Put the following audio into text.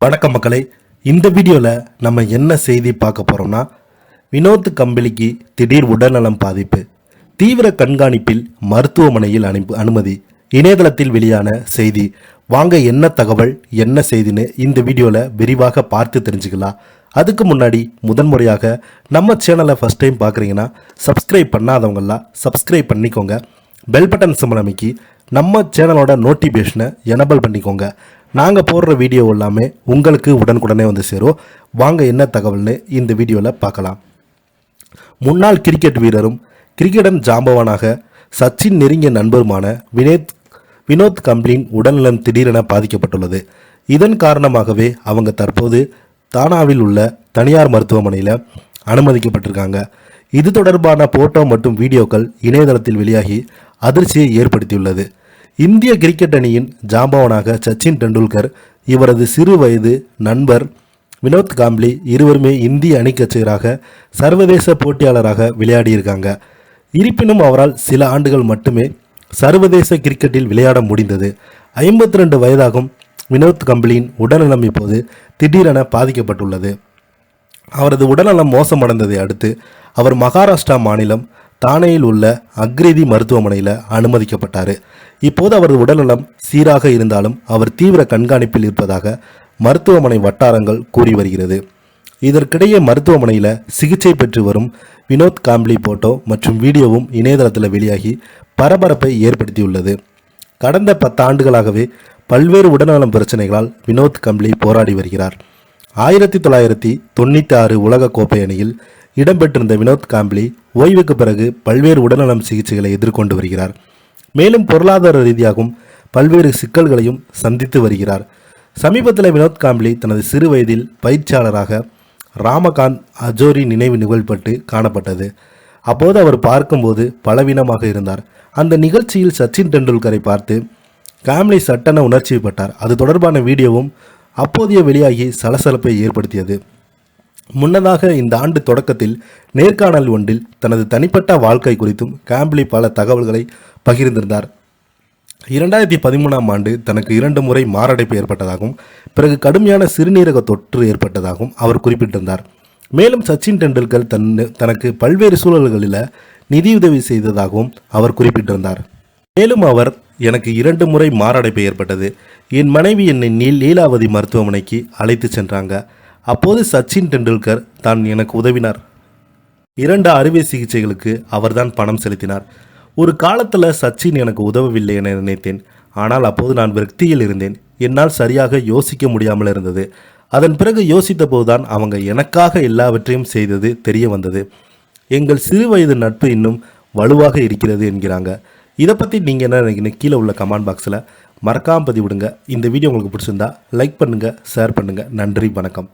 வணக்கம் மக்களே, இந்த வீடியோவில் நம்ம என்ன செய்தி பார்க்க போகிறோம்னா, வினோத் கம்பளிக்கு திடீர் உடல்நலம் பாதிப்பு, தீவிர கண்காணிப்பில் மருத்துவமனையில் அனுமதி, இணையதளத்தில் வெளியான செய்தி. வாங்க என்ன தகவல் என்ன செய்தின்னு இந்த வீடியோவில் விரிவாக பார்த்து தெரிஞ்சுக்கலாம். அதுக்கு முன்னாடி முதன்முறையாக நம்ம சேனலை ஃபஸ்ட் டைம் பார்க்குறீங்கன்னா சப்ஸ்கிரைப் பண்ணாதவங்களாம் சப்ஸ்கிரைப் பண்ணிக்கோங்க. பெல் பட்டன் சிம்பல் அமைக்கி நம்ம சேனலோட நோட்டிஃபிகேஷனை எனபிள் பண்ணிக்கோங்க. நாங்கள் போடுற வீடியோ எல்லாமே உங்களுக்கு உடனுக்குடனே வந்து சேரும். வாங்க என்ன தகவல்னு இந்த வீடியோவில் பார்க்கலாம். முன்னாள் கிரிக்கெட் வீரரும் கிரிக்கெடன் ஜாம்பவானாக சச்சின் நெருங்கிய நண்பருமான வினோத் கம்பளின் உடல்நலம் திடீரென பாதிக்கப்பட்டுள்ளது. இதன் காரணமாகவே அவங்க தற்போது தானாவில் உள்ள தனியார் மருத்துவமனையில் அனுமதிக்கப்பட்டிருக்காங்க. இது தொடர்பான போட்டோ மற்றும் வீடியோக்கள் இணையதளத்தில் வெளியாகி அதிர்ச்சியை ஏற்படுத்தியுள்ளது. இந்திய கிரிக்கெட் அணியின் ஜாம்பவானாக சச்சின் டெண்டுல்கர், இவரது சிறு வயது நண்பர் வினோத் காம்ப்ளி இருவருமே இந்திய அணிக்கட்சியராக சர்வதேச போட்டியாளராக விளையாடியிருக்காங்க. இருப்பினும் அவரால் சில ஆண்டுகள் மட்டுமே சர்வதேச கிரிக்கெட்டில் விளையாட முடிந்தது. 52 வயதாகும் வினோத் கம்பளியின் உடல்நலம் இப்போது திடீரென பாதிக்கப்பட்டுள்ளது. அவரது உடல்நலம் மோசமடைந்ததை அடுத்து அவர் மகாராஷ்டிரா மாநிலம் தானேயில் உள்ள அக்ரிதி மருத்துவமனையில் அனுமதிக்கப்பட்டார். இப்போது அவரது உடல்நலம் சீராக இருந்தாலும் அவர் தீவிர கண்காணிப்பில் இருப்பதாக மருத்துவமனை வட்டாரங்கள் கூறி வருகிறது. இதற்கிடையே மருத்துவமனையில் சிகிச்சை பெற்று வரும் வினோத் காம்ப்ளி போட்டோ மற்றும் வீடியோவும் இணையதளத்தில் வெளியாகி பரபரப்பை ஏற்படுத்தியுள்ளது. கடந்த 10 ஆண்டுகளாகவே பல்வேறு உடல்நலம் பிரச்சனைகளால் வினோத் காம்ப்ளி போராடி வருகிறார். 1996 உலக கோப்பை அணியில் இடம்பெற்றிருந்த வினோத் காம்ப்ளி ஓய்வுக்கு பிறகு பல்வேறு உடல்நலம் சிகிச்சைகளை எதிர்கொண்டு வருகிறார். மேலும் பொருளாதார ரீதியாகவும் பல்வேறு சிக்கல்களையும் சந்தித்து வருகிறார். சமீபத்தில் வினோத் காம்ப்ளி தனது சிறு வயதில் பயிற்சியாளராக ராமகாந்த் அஜோரி நினைவு நிகழ்பட்டு காணப்பட்டது. அப்போது அவர் பார்க்கும்போது பலவீனமாக இருந்தார். அந்த நிகழ்ச்சியில் சச்சின் டெண்டுல்கரை பார்த்து காம்ப்ளி சட்டென உணர்ச்சிப்பட்டார். அது தொடர்பான வீடியோவும் அப்போதைய வெளியாகி சலசலப்பை ஏற்படுத்தியது. முன்னதாக இந்த ஆண்டு தொடக்கத்தில் நேர்காணல் ஒன்றில் தனது தனிப்பட்ட வாழ்க்கை குறித்தும் காம்ப்ளி பல தகவல்களை பகிர்ந்திருந்தார். 2013ஆம் ஆண்டு தனக்கு 2 முறை மாரடைப்பு ஏற்பட்டதாகவும் பிறகு கடுமையான சிறுநீரக தொற்று ஏற்பட்டதாகவும் அவர் குறிப்பிட்டிருந்தார். மேலும் சச்சின் டெண்டுல்கர் தனக்கு பல்வேறு சூழல்களில் நிதியுதவி செய்ததாகவும் அவர் குறிப்பிட்டிருந்தார். மேலும் அவர், எனக்கு 2 முறை மாரடைப்பு ஏற்பட்டது, என் மனைவி என்னை லீலாவதி மருத்துவமனைக்கு அழைத்து சென்றாங்க. அப்போது சச்சின் டெண்டுல்கர் தான் எனக்கு உதவினார். 2 அறுவை சிகிச்சைகளுக்கு அவர்தான் பணம் செலுத்தினார். ஒரு காலத்தில் சச்சின் எனக்கு உதவவில்லை என நினைத்தேன். ஆனால் அப்போது நான் விரக்தியில் இருந்தேன். என்னால் சரியாக யோசிக்க முடியாமல் இருந்தது. அதன் பிறகு யோசித்த போதுதான் அவங்க எனக்காக எல்லாவற்றையும் செய்தது தெரிய வந்தது. எங்கள் சிறு வயது நட்பு இன்னும் வலுவாக இருக்கிறது என்கிறாங்க. இதை பற்றி நீங்கள் என்ன நினைக்கிறீங்க? கீழே உள்ள கமெண்ட் பாக்ஸில் மறக்காமல் பதிவிடுங்க. இந்த வீடியோ உங்களுக்கு பிடிச்சிருந்தா லைக் பண்ணுங்கள், ஷேர் பண்ணுங்கள். நன்றி, வணக்கம்.